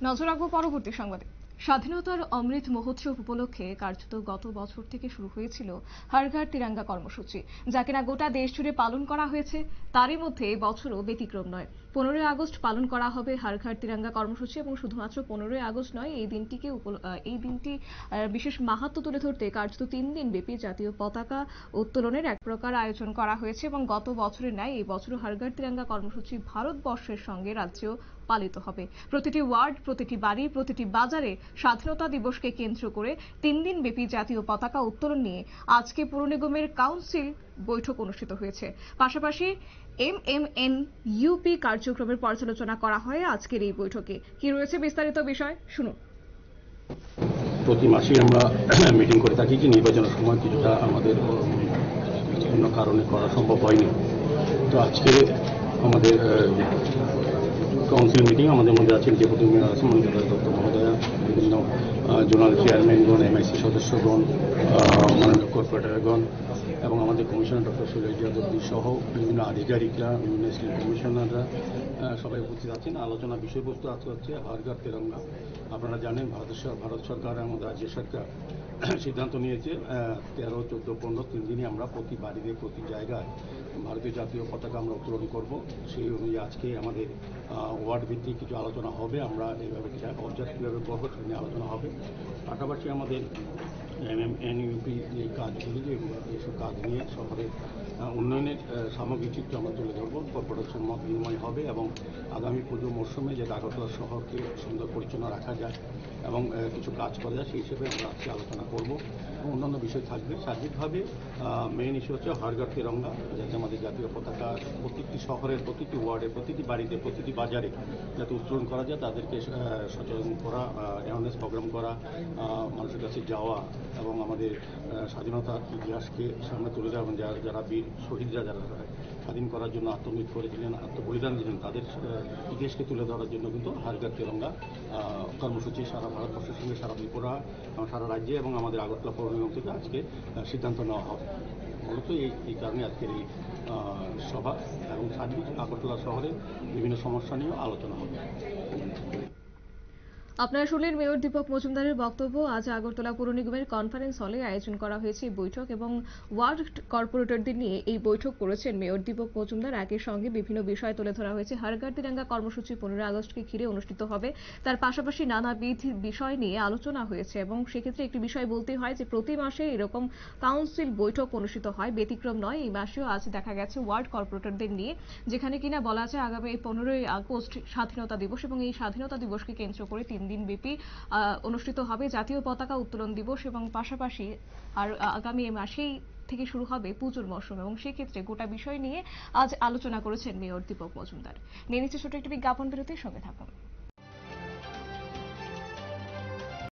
নজর রাখবো পরবর্তী সংবাদে। স্বাধীনতার অমৃত মহোৎসব উপলক্ষে কার্যত গত বছর থেকে শুরু হয়েছিল হর ঘর তিরঙ্গা কর্মসূচি, যা কিনা গোটা দেশ জুড়ে পালন করা হয়েছে। তারই মধ্যে বছরও ব্যতিক্রম নয়। 15ই আগস্ট পালন করা হবে হর ঘর তিরঙ্গা কর্মসূচি এবং শুধুমাত্র 15ই আগস্ট নয়, এই দিনটি বিশেষ মাহাত্ম্য তুলে ধরতে কার্যত 3 দিন ব্যাপী জাতীয় পতাকা উত্তোলনের এক প্রকার আয়োজন করা হয়েছে এবং গত বছরের ন্যায় এই বছর হর ঘর তিরঙ্গা কর্মসূচি ভারতবর্ষের সঙ্গে রাজ্যেও পালিত হবে। প্রতিটি ওয়ার্ড, প্রতিটি বাড়ি, প্রতিটি বাজারে স্বাধীনতা দিবসকে কেন্দ্র করে 3 দিন ব্যাপী জাতীয় পতাকা উত্তোলন নিয়ে আজকে পুর নিগমের কাউন্সিল বৈঠক অনুষ্ঠিত হয়েছে। পাশাপাশি MMNUP কার্যক্রমের পর্যালোচনা করা হয় আজকের এই বৈঠকে। কি রয়েছে বিস্তারিত বিষয় শুনুন। প্রতি মাসে আমরা মিটিং করে থাকি, যে নির্বাচনের সময় কিছুটা আমাদের বিভিন্ন কারণে করা সম্ভব হয়নি। তো আজকে আমাদের কাউন্সিল মিটিং, আমাদের মধ্যে আছেন ডেপুটি মেয়র আছেন মঞ্জুলা দত্ত মহোদয়া, বিভিন্ন জোনাল চেয়ারম্যানগণ, MIC সদস্যগণ, মাননীয় কর্পোরেটরগণ এবং আমাদের কমিশনার ডক্টর শৈলেশ যাদবী সহ বিভিন্ন আধিকারিকরা, বিভিন্ন স্টেট কমিশনাররা সবাই উপস্থিত আছেন। আলোচনা বিষয়বস্তু আজকে হচ্ছে হর ঘর তিরঙ্গা। আপনারা জানেন ভারত সরকার এবং রাজ্য সরকার সিদ্ধান্ত নিয়েছে 13, 14, 15 3 দিনই আমরা প্রতি বাড়িতে, প্রতি জায়গায় ভারতীয় জাতীয় পতাকা আমরা উত্তোলন করব। সেই অনুযায়ী আজকে আমাদের ওয়ার্ড ভিত্তিক কিছু আলোচনা হবে। আমরা এইভাবে অবজার্ভ কীভাবে করবো সে নিয়ে আলোচনা হবে। পাশাপাশি আমাদের MMNUP যে কাজগুলি, এইসব কাজ নিয়ে শহরের উন্নয়নের সামগ্রিক চিত্র আমরা তুলে ধরবো। কর্পোরেশন মত বিনিময় হবে এবং আগামী পুজো মরশুমে যে আগরতলা শহরকে সুন্দর পরিচ্ছন্ন রাখা যায় এবং কিছু কাজ করা যায় সেই হিসেবে আমরা আজকে আলোচনা করব। অন্যান্য বিষয় থাকবে। সার্বিকভাবে মেইন ইস্যু হচ্ছে হর ঘর তিরঙ্গা, যাতে আমাদের জাতীয় পতাকা প্রতিটি শহরের, প্রতিটি ওয়ার্ডে, প্রতিটি বাড়িতে, প্রতিটি বাজারে যাতে উত্তোলন করা যায়, তাদেরকে সচেতন করা, অ্যাওয়ারনেস প্রোগ্রাম করা, মানুষের কাছে যাওয়া এবং আমাদের স্বাধীনতার ইতিহাসকে সামনে তুলে দেওয়া এবং যারা বীর শহীদরা, যারা স্বাধীন করার জন্য আত্মনিয়োগ করেছিলেন, আত্মবলিদান দিলেন, তাদের ইতিহাসকে তুলে ধরার জন্য কিন্তু হর ঘর তিরঙ্গা কর্মসূচি সারা ভারতবর্ষের সঙ্গে সারা ত্রিপুরা এবং সারা রাজ্যে এবং আমাদের আগরতলা পৌর নিগম থেকে আজকে সিদ্ধান্ত নেওয়া হবে। মূলত এই কারণে আজকের এই সভা এবং সার্বিক আগরতলা শহরে বিভিন্ন সমস্যা নিয়েও আলোচনা হবে। আপনারা শুনলেন মেয়র দীপক মজুমদারের বক্তব্য। আজ আগরতলা পুর নিগমের কনফারেন্স হলে আয়োজন করা হয়েছে এই বৈঠক এবং ওয়ার্ড কর্পোরেটরদের নিয়ে এই বৈঠক করেছেন মেয়র দীপক মজুমদার। একই সঙ্গে বিভিন্ন বিষয় তুলে ধরা হয়েছে। হর ঘর তিরঙ্গা কর্মসূচি 15 আগস্টকে ঘিরে অনুষ্ঠিত হবে। তার পাশাপাশি নানাবিধ বিষয় নিয়ে আলোচনা হয়েছে এবং সেক্ষেত্রে একটি বিষয় বলতে হয় যে প্রতি মাসে এরকম কাউন্সিল বৈঠক অনুষ্ঠিত হয়, ব্যতিক্রম নয়। এই মাসেও আজ দেখা গেছে ওয়ার্ড কর্পোরেটরদের নিয়ে, যেখানে কিনা বলা আছে আগামী 15ই আগস্ট স্বাধীনতা দিবস এবং এই স্বাধীনতা দিবসকে কেন্দ্র করে 3 দিন ব্যাপী অনুষ্ঠিত হবে জাতীয় পতাকা উত্তোলন দিবস এবং পাশাপাশি আর আগামী মাসেই থেকে শুরু হবে পুজোর মরশুম এবং সেক্ষেত্রে গোটা বিষয় নিয়ে আজ আলোচনা করেছেন মেয়র দীপক মজুমদার। নিয়ে নিচ্ছে ছোট একটি বিজ্ঞাপন বিরতির সঙ্গে থাকুন।